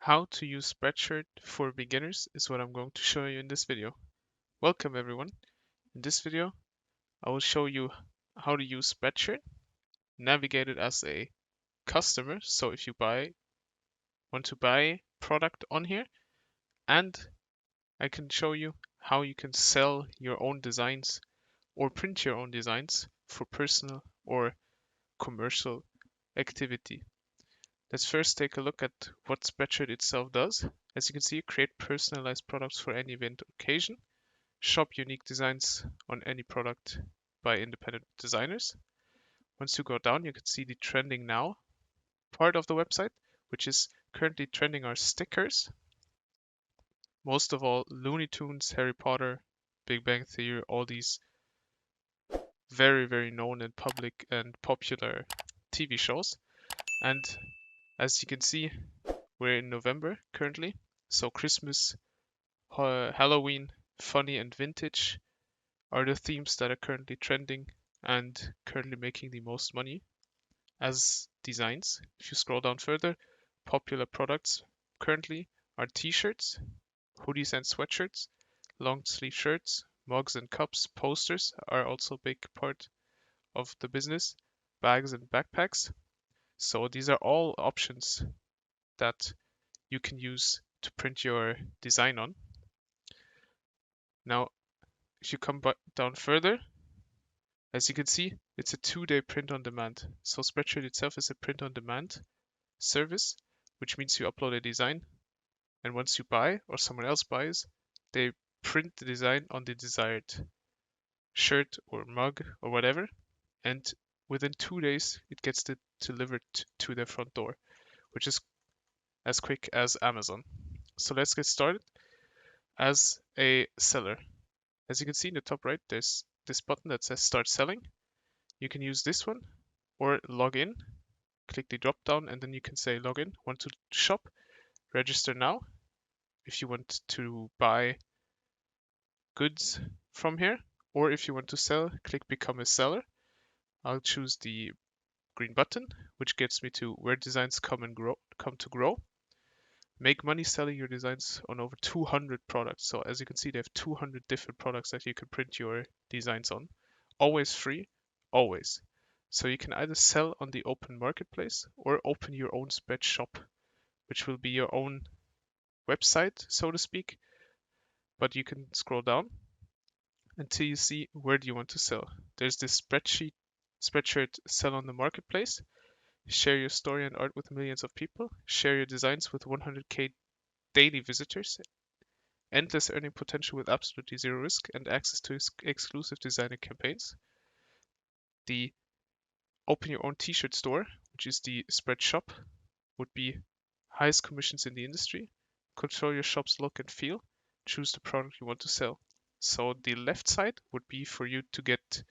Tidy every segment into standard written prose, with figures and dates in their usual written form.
How to use Spreadshirt for beginners is what I'm going to show you in this video. Welcome everyone. In this video, I will show you how to use Spreadshirt, navigate it as a customer. So if you want to buy product on here, and I can show you how you can sell your own designs or print your own designs for personal or commercial activity. Let's first take a look at what Spreadshirt itself does. As you can see, create personalized products for any event or occasion. Shop unique designs on any product by independent designers. Once you go down, you can see the trending now part of the website, which is currently trending are stickers. Most of all, Looney Tunes, Harry Potter, Big Bang Theory, all these very, very known and public and popular TV shows. And as you can see, we're in November currently. So Christmas, Halloween, funny and vintage are the themes that are currently trending and currently making the most money as designs. If you scroll down further, popular products currently are t-shirts, hoodies and sweatshirts, long sleeve shirts, mugs and cups, posters are also a big part of the business, bags and backpacks. So these are all options that you can use to print your design on. Now, if you come down further, as you can see, it's a 2-day print on demand. So Spreadshirt itself is a print on demand service, which means you upload a design, and once you buy or someone else buys, they print the design on the desired shirt or mug or whatever, and within 2 days it gets delivered to their front door, which is as quick as Amazon. So let's get started. As a seller, as you can see in the top right, there's this button that says start selling. You can use this one or log in. Click the drop down and then you can say login. Want to shop, register now. If you want to buy goods from here, or if you want to sell, click become a seller. I'll choose the green button, which gets me to where designs come to grow. Make money selling your designs on over 200 products. So as you can see, they have 200 different products that you can print your designs on. Always free, always. So you can either sell on the open marketplace or open your own spread shop, which will be your own website, so to speak. But you can scroll down until you see where do you want to sell. There's this Spreadshirt sell on the marketplace. Share your story and art with millions of people. Share your designs with 100k daily visitors. Endless earning potential with absolutely zero risk and access to exclusive designer campaigns. The open your own t-shirt store, which is the spread shop, would be highest commissions in the industry. Control your shop's look and feel. Choose the product you want to sell. So the left side would be for you to get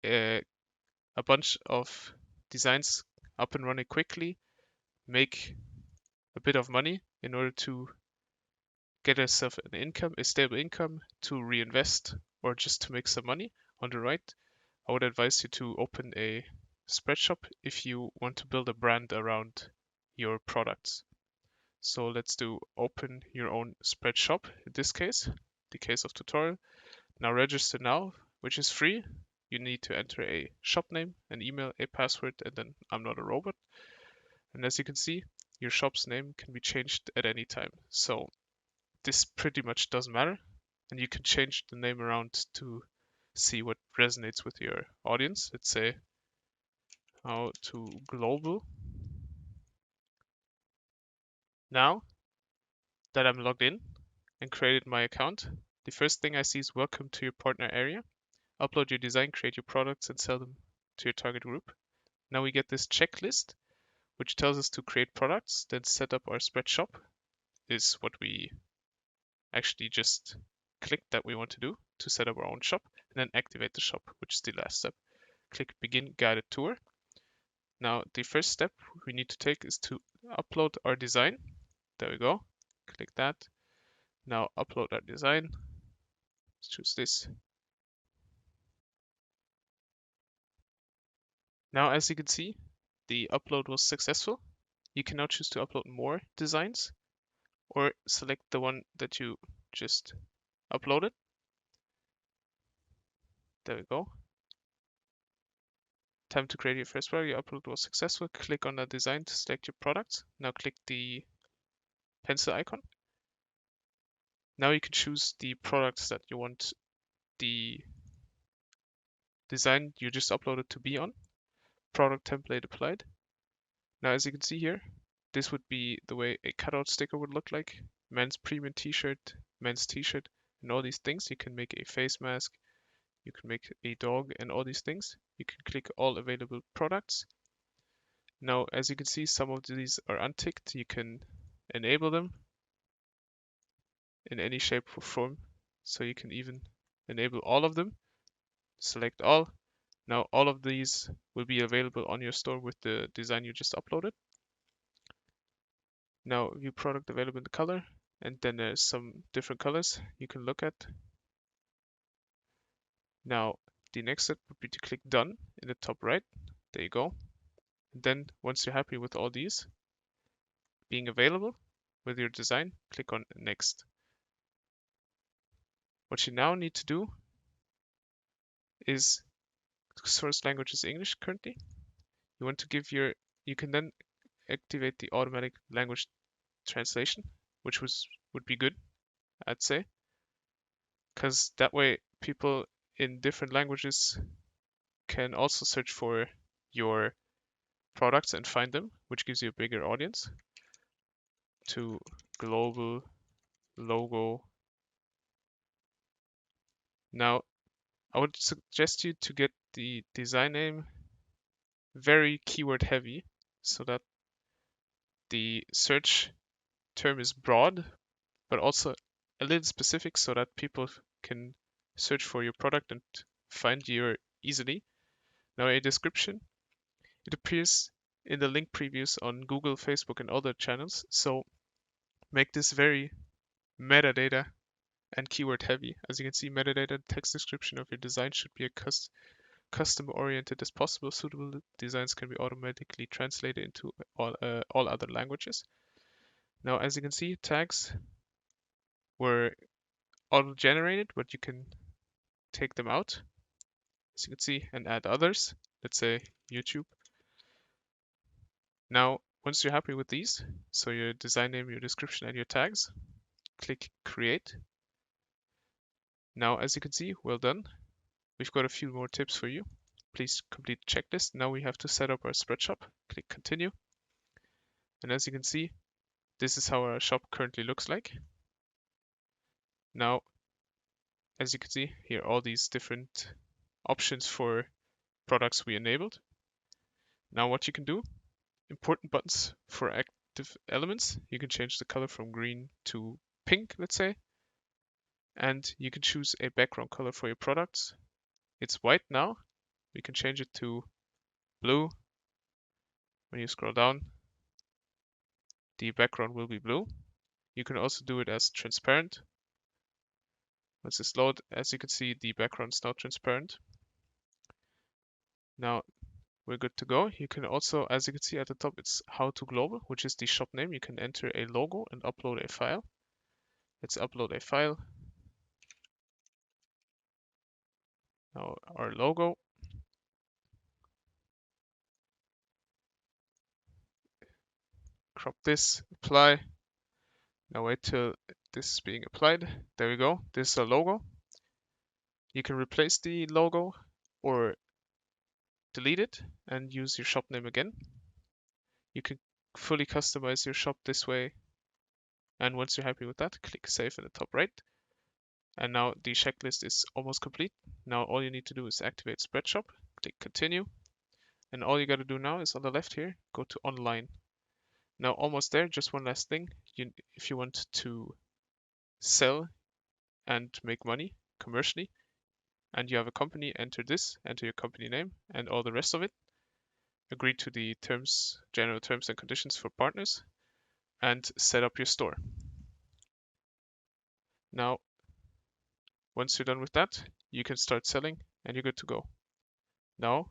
a bunch of designs up and running quickly, make a bit of money in order to get yourself an income, a stable income to reinvest or just to make some money. On the right, I would advise you to open a spread shop if you want to build a brand around your products. So let's do open your own spread shop in this case, the case of tutorial. Now register now, which is free. You need to enter a shop name, an email, a password, and then I'm not a robot. And as you can see, your shop's name can be changed at any time. So this pretty much doesn't matter. And you can change the name around to see what resonates with your audience. Let's say how to global. Now that I'm logged in and created my account, the first thing I see is welcome to your partner area. Upload your design, create your products, and sell them to your target group. Now we get this checklist, which tells us to create products, then set up our spread shop, is what we actually just clicked that we want to do to set up our own shop, and then activate the shop, which is the last step. Click begin guided tour. Now the first step we need to take is to upload our design. There we go. Click that. Now upload our design. Let's choose this. Now as you can see, the upload was successful. you can now choose to upload more designs or select the one that you just uploaded. There we go. Time to create your first product. Your upload was successful. Click on that design to select your product. Now click the pencil icon. Now you can choose the products that you want the design you just uploaded to be on. Product template applied. Now as you can see here, this would be the way a cutout sticker would look like. Men's premium t-shirt, men's t-shirt, and all these things. You can make a face mask, you can make a dog and all these things. You can click all available products. Now as you can see, some of these are unticked. You can enable them in any shape or form. So you can even enable all of them. Select all. Now all of these will be available on your store with the design you just uploaded. Now view product available in the color, and then there's some different colors you can look at. Now the next step would be to click done in the top right. There you go. And then once you're happy with all these being available with your design, click on next. What you now need to do is, source language is English currently. You want to give you can then activate the automatic language translation, which would be good, I'd say, because that way people in different languages can also search for your products and find them, which gives you a bigger audience. To global logo. Now, I would suggest you to get the design name very keyword heavy so that the search term is broad, but also a little specific so that people can search for your product and find you easily. Now, a description. It appears in the link previews on Google, Facebook, and other channels. So make this very metadata and keyword heavy. As you can see, metadata text description of your design should be as customer oriented as possible. Suitable designs can be automatically translated into all other languages. Now, as you can see, tags were auto generated, but you can take them out, as you can see, and add others. Let's say YouTube. Now, once you're happy with these, so your design name, your description, and your tags, click create. Now, as you can see, well done. We've got a few more tips for you. Please complete the checklist. Now we have to set up our spread shop. Click continue. And as you can see, this is how our shop currently looks like. Now, as you can see here, all these different options for products we enabled. Now what you can do, important buttons for active elements. You can change the color from green to pink, let's say. And you can choose a background color for your products. It's white now. We can change it to blue. When you scroll down, the background will be blue. You can also do it as transparent. Once it's loaded, as you can see, the background is now transparent. Now we're good to go. You can also, as you can see at the top, it's how to global, which is the shop name. You can enter a logo and upload a file. Let's upload a file. Now our logo. Crop this, apply. Now wait till this is being applied. There we go. This is a logo. You can replace the logo or delete it and use your shop name again. You can fully customize your shop this way. And once you're happy with that, click save in the top right. And now the checklist is almost complete. Now all you need to do is activate Spreadshop, click continue. And all you got to do now is on the left here, go to online. Now almost there, just one last thing. If you want to sell and make money commercially, and you have a company, enter this, enter your company name and all the rest of it. Agree to the general terms and conditions for partners, and set up your store. Now, once you're done with that, you can start selling and you're good to go. Now,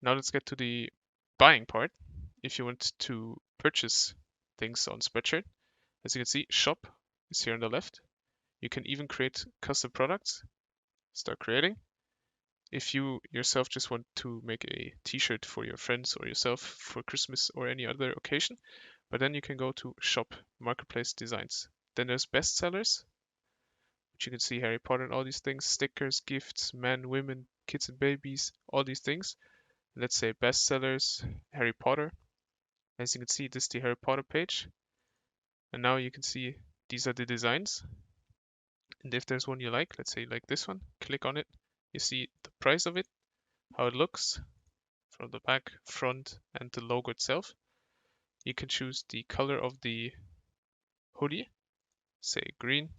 Now let's get to the buying part. If you want to purchase things on Spreadshirt, as you can see, shop is here on the left. You can even create custom products. Start creating. If you yourself just want to make a t-shirt for your friends or yourself for Christmas or any other occasion, but then you can go to shop, marketplace designs. Then there's bestsellers, which you can see Harry Potter and all these things, stickers, gifts, men, women, kids and babies, all these things. Let's say bestsellers, Harry Potter. As you can see, this is the Harry Potter page. And now you can see these are the designs. And if there's one you like, let's say like this one, click on it. You see the price of it, how it looks from the back, front, and the logo itself. You can choose the color of the hoodie, say green,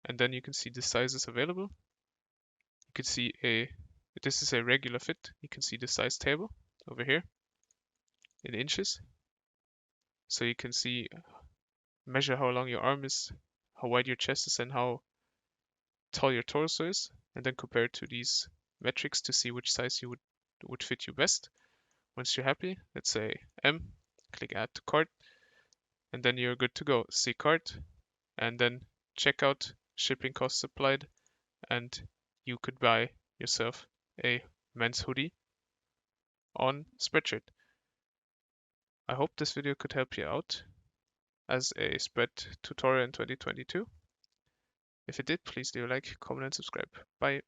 and then you can see the sizes available. You can see this is a regular fit. You can see the size table over here in inches. So you can see, measure how long your arm is, how wide your chest is, and how tall your torso is, and then compare it to these metrics to see which size you would fit you best. Once you're happy, let's say M, click add to cart, and then you're good to go. See cart, and then checkout, shipping costs applied, and you could buy yourself a men's hoodie on Spreadshirt. I hope this video could help you out as a spread tutorial in 2022. If it did, please leave a like, comment, and subscribe. Bye.